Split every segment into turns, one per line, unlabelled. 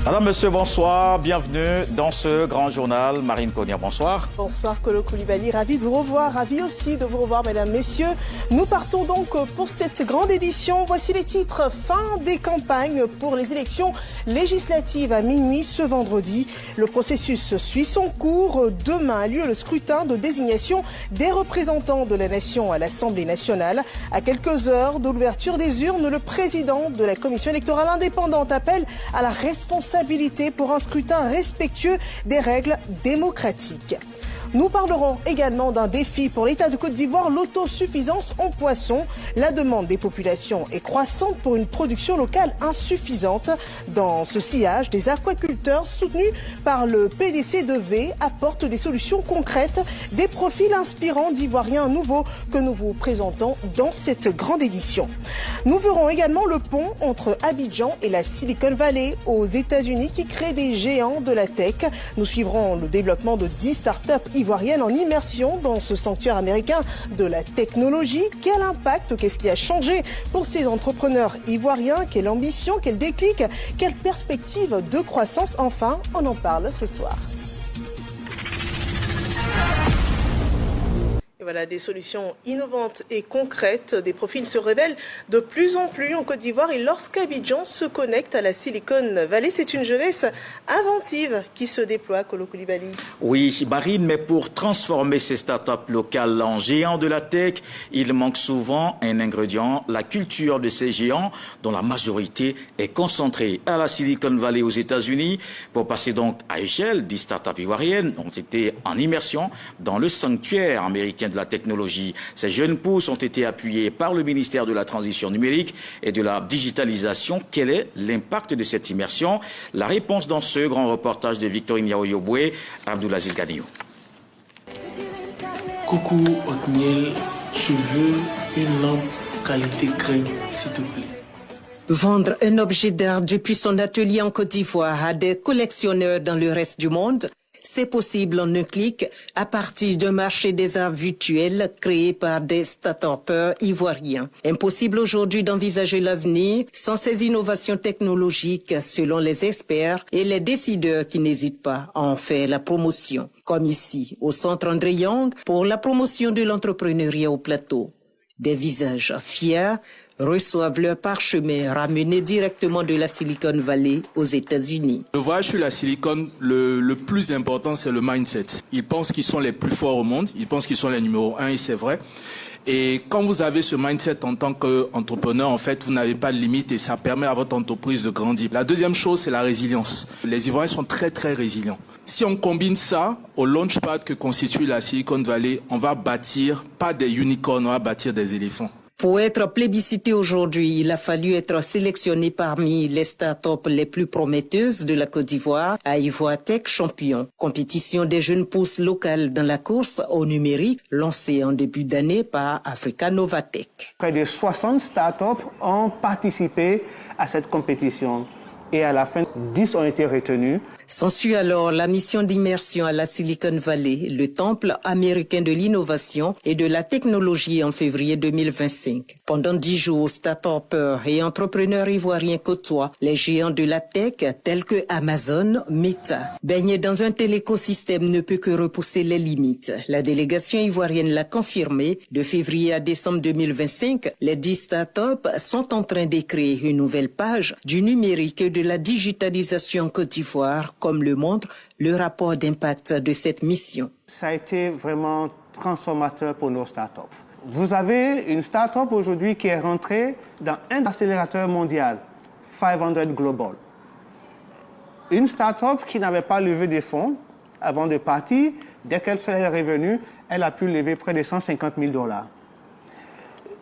Madame, monsieur, bonsoir. Bienvenue dans ce grand journal. Marine Connier, bonsoir.
Bonsoir, Kolo Koulibaly. Ravi de vous revoir. Ravi aussi de vous revoir, mesdames, messieurs. Nous partons donc pour cette grande édition. Voici les titres. Fin des campagnes pour les élections législatives à minuit ce vendredi. Le processus suit son cours. Demain a lieu le scrutin de désignation des représentants de la nation à l'Assemblée nationale. À quelques heures de l'ouverture des urnes, le président de la Commission électorale indépendante appelle à la responsabilité pour un scrutin respectueux des règles démocratiques. Nous parlerons également d'un défi pour l'État de Côte d'Ivoire, l'autosuffisance en poissons. La demande des populations est croissante pour une production locale insuffisante. Dans ce sillage, des aquaculteurs soutenus par le PDC2V apportent des solutions concrètes, des profils inspirants d'Ivoiriens nouveaux que nous vous présentons dans cette grande édition. Nous verrons également le pont entre Abidjan et la Silicon Valley aux États-Unis qui crée des géants de la tech. Nous suivrons le développement de 10 startups ivoirienne en immersion dans ce sanctuaire américain de la technologie. Quel impact, qu'est-ce qui a changé pour ces entrepreneurs ivoiriens? Quelle ambition, quel déclic, quelle perspective de croissance? Enfin, on en parle ce soir. Voilà, des solutions innovantes et concrètes. Des profils se révèlent de plus en plus en Côte d'Ivoire. Et lorsqu'Abidjan se connecte à la Silicon Valley, c'est une jeunesse inventive qui se déploie, Kolo Koulibaly.
Oui, Marine, mais pour transformer ces startups locales en géants de la tech, il manque souvent un ingrédient, la culture de ces géants, dont la majorité est concentrée à la Silicon Valley aux États-Unis. Pour passer donc à échelle, 10 startups ivoiriennes ont été en immersion dans le sanctuaire américain de la technologie. Ces jeunes pousses ont été appuyées par le ministère de la Transition numérique et de la digitalisation. Quel est l'impact de cette immersion? La réponse dans ce grand reportage de Victorine Yaoyoboué, Abdoulaziz Ganiou.
Coucou Otniel, je veux une lampe qualité crème, s'il te plaît.
Vendre un objet d'art depuis son atelier en Côte d'Ivoire à des collectionneurs dans le reste du monde, c'est possible en un clic à partir d'un marché des arts virtuels créé par des start-upers ivoiriens. Impossible aujourd'hui d'envisager l'avenir sans ces innovations technologiques selon les experts et les décideurs qui n'hésitent pas à en faire la promotion. Comme ici, au Centre André Young, pour la promotion de l'entrepreneuriat au plateau. Des visages fiers reçoivent leur parchemin ramené directement de la Silicon Valley aux États-Unis.
Le voyage sur la Silicon, le plus important, c'est le mindset. Ils pensent qu'ils sont les plus forts au monde, ils pensent qu'ils sont les numéros 1 et c'est vrai. Et quand vous avez ce mindset en tant qu'entrepreneur, en fait, vous n'avez pas de limite et ça permet à votre entreprise de grandir. La deuxième chose, c'est la résilience. Les Ivoiriens sont très, très résilients. Si on combine ça au launchpad que constitue la Silicon Valley, on va bâtir, pas des unicorns, on va bâtir des éléphants.
Pour être plébiscité aujourd'hui, il a fallu être sélectionné parmi les startups les plus prometteuses de la Côte d'Ivoire à Ivoire Tech Champion, compétition des jeunes pousses locales dans la course au numérique lancée en début d'année par Africa Novatech.
Près de 60 startups ont participé à cette compétition et à la fin, 10 ont été retenus.
S'ensuit alors la mission d'immersion à la Silicon Valley, le temple américain de l'innovation et de la technologie en février 2025. Pendant 10 jours, start-upers et entrepreneurs ivoiriens côtoient les géants de la tech tels que Amazon, Meta. Baigner dans un tel écosystème ne peut que repousser les limites. La délégation ivoirienne l'a confirmé. De février à décembre 2025, les 10 start-up sont en train d'écrire une nouvelle page du numérique et de la digitalisation en Côte d'Ivoire, comme le montre le rapport d'impact de cette mission.
Ça a été vraiment transformateur pour nos startups. Vous avez une startup aujourd'hui qui est rentrée dans un accélérateur mondial, 500 Global. Une startup qui n'avait pas levé des fonds avant de partir, dès qu'elle s'est revenue, elle a pu lever près de 150 000 $.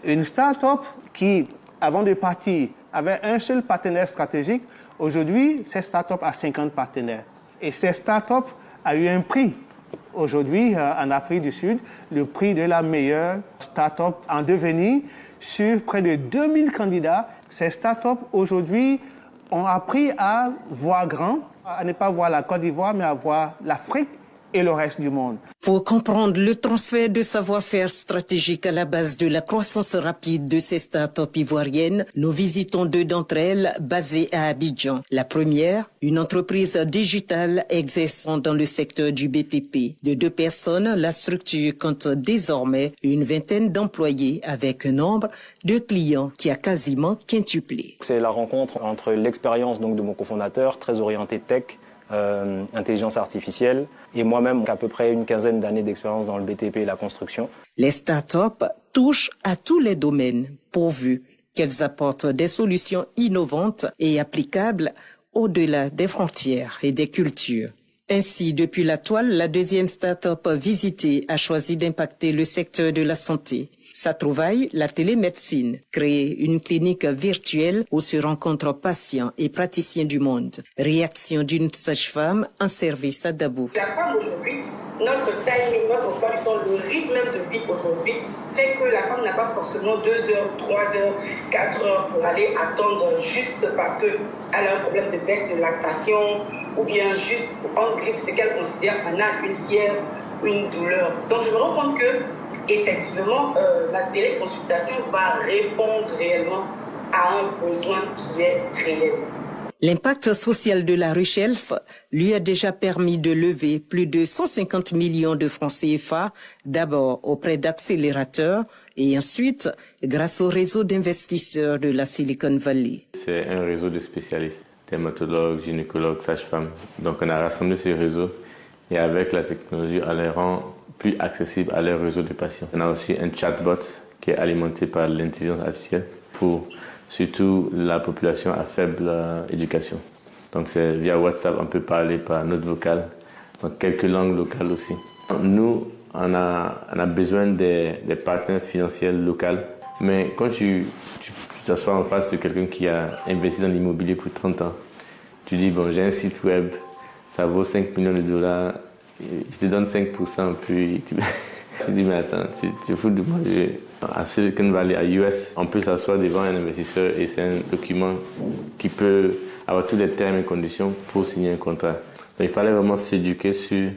Une startup qui, avant de partir, avait un seul partenaire stratégique. Aujourd'hui, cette start-up a 50 partenaires. Et cette start-up a eu un prix. Aujourd'hui, en Afrique du Sud, le prix de la meilleure start-up en devenir sur près de 2000 candidats. Ces start-up, aujourd'hui, ont appris à voir grand, à ne pas voir la Côte d'Ivoire, mais à voir l'Afrique et le reste du monde.
Pour comprendre le transfert de savoir-faire stratégique à la base de la croissance rapide de ces startups ivoiriennes, nous visitons deux d'entre elles basées à Abidjan. La première, une entreprise digitale exerçant dans le secteur du BTP. De 2 personnes, la structure compte désormais une vingtaine d'employés avec un nombre de clients qui a quasiment quintuplé.
C'est la rencontre entre l'expérience donc de mon cofondateur, très orienté tech, intelligence artificielle, et moi-même, à peu près une quinzaine d'années d'expérience dans le BTP et la construction.
Les startups touchent à tous les domaines, pourvu qu'elles apportent des solutions innovantes et applicables au-delà des frontières et des cultures. Ainsi, depuis la toile, la deuxième start-up visitée a choisi d'impacter le secteur de la santé. Sa trouvaille, la télémédecine, créer une clinique virtuelle où se rencontrent patients et praticiens du monde. Réaction d'une sage-femme en service à Dabou.
La femme aujourd'hui, notre timing, notre emploi du temps, le rythme même de vie aujourd'hui fait que la femme n'a pas forcément 2 heures, 3 heures, 4 heures pour aller attendre juste parce qu'elle a un problème de baisse de lactation ou bien juste en griffe ce qu'elle considère banal, une fièvre ou une douleur. Donc je me rends compte que effectivement, la téléconsultation va répondre réellement à un besoin qui est réel.
L'impact social de la Rushelf lui a déjà permis de lever plus de 150 millions de francs CFA, d'abord auprès d'accélérateurs et ensuite grâce au réseau d'investisseurs de la Silicon Valley.
C'est un réseau de spécialistes, dermatologues, gynécologues, sages-femmes. Donc on a rassemblé ce réseau et avec la technologie, on les rend plus accessible à leur réseau de patients. On a aussi un chatbot qui est alimenté par l'intelligence artificielle pour surtout la population à faible éducation. Donc c'est via WhatsApp, on peut parler par note vocale, donc quelques langues locales aussi. Nous, on a besoin des partenaires financiers locaux, mais quand tu t'assois en face de quelqu'un qui a investi dans l'immobilier pour 30 ans, tu dis, bon, j'ai un site web, ça vaut 5 millions de dollars, je te donne 5%, puis tu dis, mais attends, tu fous de moi. À Silicon Valley, à US, on peut s'asseoir devant un investisseur et c'est un document qui peut avoir tous les termes et conditions pour signer un contrat. Donc il fallait vraiment s'éduquer sur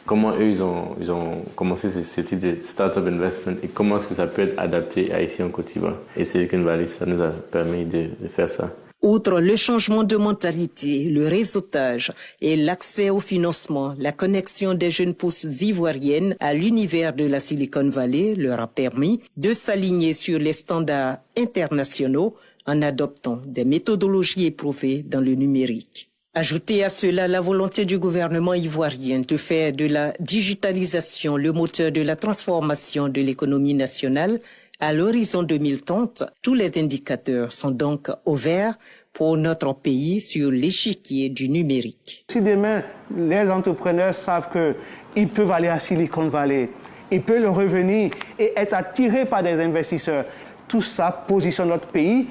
comment eux, ils ont commencé ce type de startup investment et comment est-ce que ça peut être adapté à ici en Côte d'Ivoire. Et Silicon Valley, ça nous a permis de faire ça.
Outre le changement de mentalité, le réseautage et l'accès au financement, la connexion des jeunes pousses ivoiriennes à l'univers de la Silicon Valley leur a permis de s'aligner sur les standards internationaux en adoptant des méthodologies éprouvées dans le numérique. Ajoutez à cela la volonté du gouvernement ivoirien de faire de la digitalisation le moteur de la transformation de l'économie nationale. À l'horizon 2030, tous les indicateurs sont donc au vert pour notre pays sur l'échiquier du numérique.
Si demain, les entrepreneurs savent qu'ils peuvent aller à Silicon Valley, ils peuvent revenir et être attirés par des investisseurs, tout ça positionne notre pays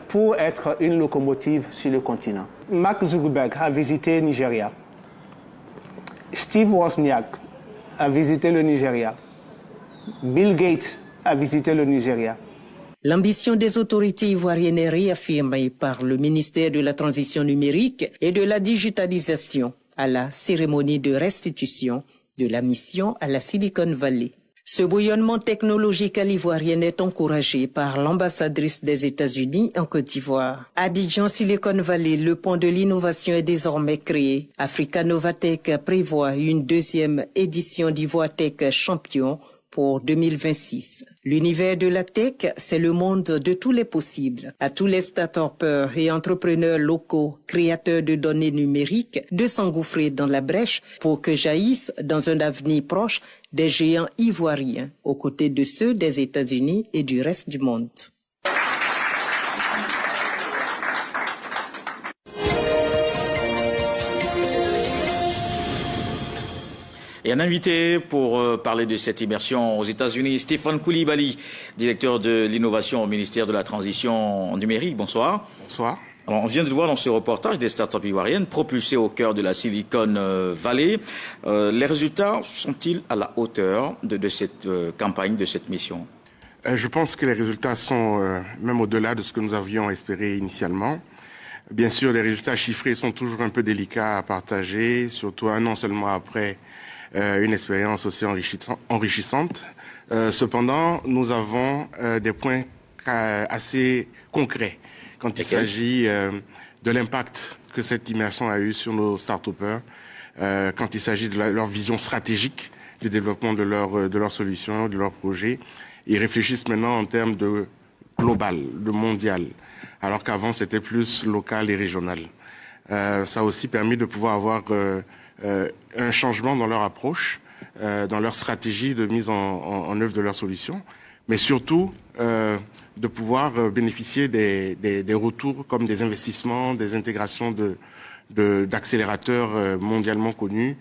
pour être une locomotive sur le continent. Mark Zuckerberg a visité le Nigeria. Steve Wozniak a visité le Nigeria. Bill Gates a visité le Nigeria.
L'ambition des autorités ivoiriennes est réaffirmée par le ministère de la Transition numérique et de la digitalisation à la cérémonie de restitution de la mission à la Silicon Valley. Ce bouillonnement technologique à l'ivoirienne est encouragé par l'ambassadrice des États-Unis en Côte d'Ivoire. Abidjan Silicon Valley, le pont de l'innovation est désormais créé. Africa Novatech prévoit une 2e édition d'Ivoitech Champion pour 2026. L'univers de la tech, c'est le monde de tous les possibles. À tous les start-upers et entrepreneurs locaux, créateurs de données numériques, de s'engouffrer dans la brèche pour que jaillissent dans un avenir proche des géants ivoiriens, aux côtés de ceux des États-Unis et du reste du monde.
Et un invité pour parler de cette immersion aux États-Unis, Stéphane Koulibaly, directeur de l'innovation au ministère de la Transition numérique. Bonsoir.
Bonsoir.
Alors, on vient de voir dans ce reportage des startups ivoiriennes propulsées au cœur de la Silicon Valley. Les résultats sont-ils à la hauteur de cette campagne, de cette mission?
Je pense que les résultats sont même au-delà de ce que nous avions espéré initialement. Bien sûr, les résultats chiffrés sont toujours un peu délicats à partager, surtout un an seulement après une expérience aussi enrichissante. Cependant, nous avons des points assez concrets quand il s'agit de l'impact que cette immersion a eu sur nos start-upers, quand il s'agit de leur vision stratégique du développement de leurs solutions, de leurs projets. Ils réfléchissent maintenant en termes de global, de mondial, alors qu'avant c'était plus local et régional. Ça a aussi permis de pouvoir avoir un changement dans leur approche, dans leur stratégie de mise en œuvre de leurs solutions, mais surtout de pouvoir bénéficier des retours comme des investissements, des intégrations d'accélérateurs mondialement connus.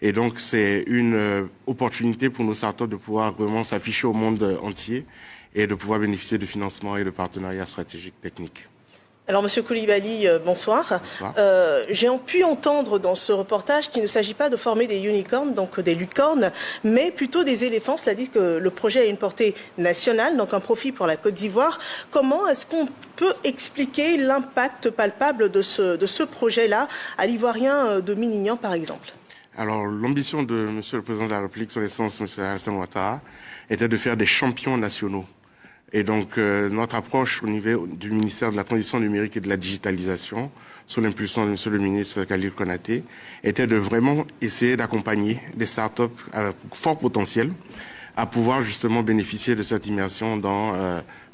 Et donc c'est une opportunité pour nos startups de pouvoir vraiment s'afficher au monde entier et de pouvoir bénéficier de financements et de partenariats stratégiques techniques.
Alors, Monsieur Coulibaly, bonsoir.
Bonsoir.
J'ai pu entendre dans ce reportage qu'il ne s'agit pas de former des unicorns, donc des lucornes, mais plutôt des éléphants. Cela dit que le projet a une portée nationale, donc un profit pour la Côte d'Ivoire. Comment est-ce qu'on peut expliquer l'impact palpable de ce projet-là à l'Ivoirien de Minignan, par exemple?
Alors, l'ambition de Monsieur le Président de la République, son Excellence Monsieur Alassane Ouattara, était de faire des champions nationaux. Et donc, notre approche au niveau du ministère de la Transition numérique et de la digitalisation, sous l'impulsion de Monsieur le ministre Khalil Konaté, était de vraiment essayer d'accompagner des startups à fort potentiel à pouvoir justement bénéficier de cette immersion dans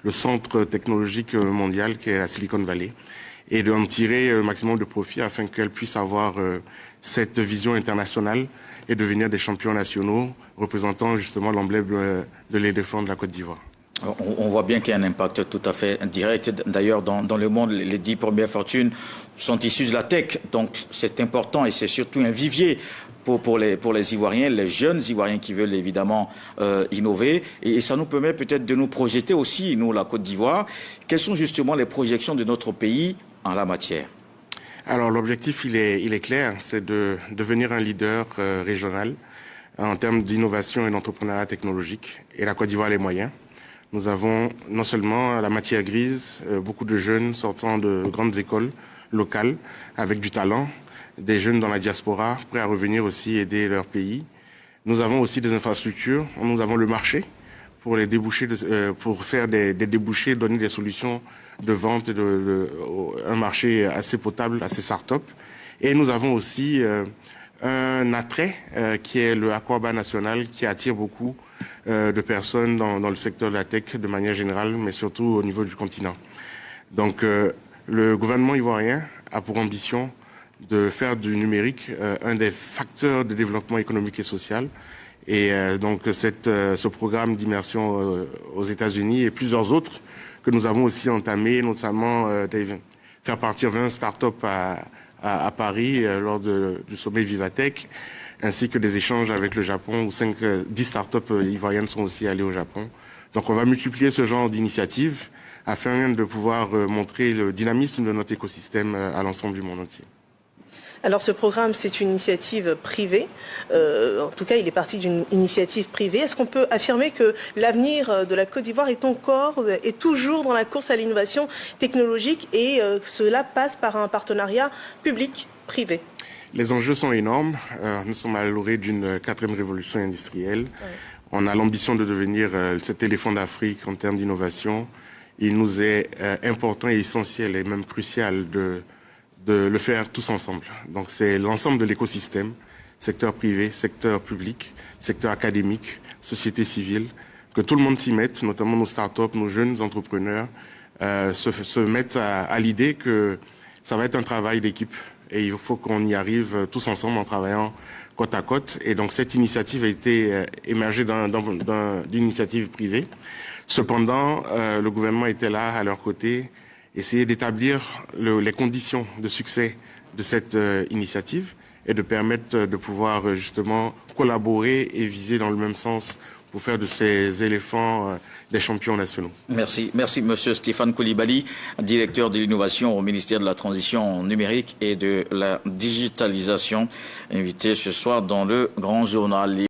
le centre technologique mondial qui est la Silicon Valley et d'en tirer le maximum de profit afin qu'elles puissent avoir cette vision internationale et devenir des champions nationaux représentant justement l'emblème de l'éléphant de la Côte d'Ivoire.
On voit bien qu'il y a un impact tout à fait direct. D'ailleurs, dans le monde, les 10 premières fortunes sont issues de la tech. Donc, c'est important et c'est surtout un vivier pour les Ivoiriens, les jeunes Ivoiriens qui veulent évidemment innover. Et ça nous permet peut-être de nous projeter aussi, nous, la Côte d'Ivoire. Quelles sont justement les projections de notre pays en la matière?
Alors, l'objectif, il est clair, c'est de devenir un leader régional en termes d'innovation et d'entrepreneuriat technologique. Et la Côte d'Ivoire a les moyens. Nous avons non seulement la matière grise, beaucoup de jeunes sortant de grandes écoles locales avec du talent, des jeunes dans la diaspora prêts à revenir aussi aider leur pays. Nous avons aussi des infrastructures, nous avons le marché pour les débouchés, pour faire des débouchés, donner des solutions de vente, un marché assez potable à ces startups. Et nous avons aussi un attrait qui est le Aquaba National qui attire beaucoup de personnes dans le secteur de la tech de manière générale, mais surtout au niveau du continent. Donc le gouvernement ivoirien a pour ambition de faire du numérique un des facteurs de développement économique et social. Et donc ce programme d'immersion aux États-Unis et plusieurs autres que nous avons aussi entamé, notamment faire partir 20 startups à Paris lors du sommet Vivatech, ainsi que des échanges avec le Japon où 10 startups ivoiriennes sont aussi allées au Japon. Donc on va multiplier ce genre d'initiatives afin de pouvoir montrer le dynamisme de notre écosystème à l'ensemble du monde entier.
Alors ce programme, c'est une initiative privée. En tout cas, il est parti d'une initiative privée. Est-ce qu'on peut affirmer que l'avenir de la Côte d'Ivoire est toujours dans la course à l'innovation technologique et cela passe par un partenariat public-privé?
Les enjeux sont énormes. Nous sommes à l'orée d'une 4e révolution industrielle. Ouais. On a l'ambition de devenir cet éléphant d'Afrique en termes d'innovation. Il nous est important et essentiel et même crucial de le faire tous ensemble. Donc c'est l'ensemble de l'écosystème, secteur privé, secteur public, secteur académique, société civile, que tout le monde s'y mette, notamment nos startups, nos jeunes entrepreneurs, se mettent à l'idée que ça va être un travail d'équipe. Et il faut qu'on y arrive tous ensemble en travaillant côte à côte. Et donc cette initiative a été émergée d'une initiative privée. Cependant, le gouvernement était là à leur côté, essayer d'établir les conditions de succès de cette initiative et de permettre de pouvoir justement collaborer et viser dans le même sens pour faire de ces éléphants des champions nationaux.
Merci. Merci, Monsieur Stéphane Coulibaly, directeur de l'innovation au ministère de la Transition numérique et de la digitalisation, invité ce soir dans le Grand Journal.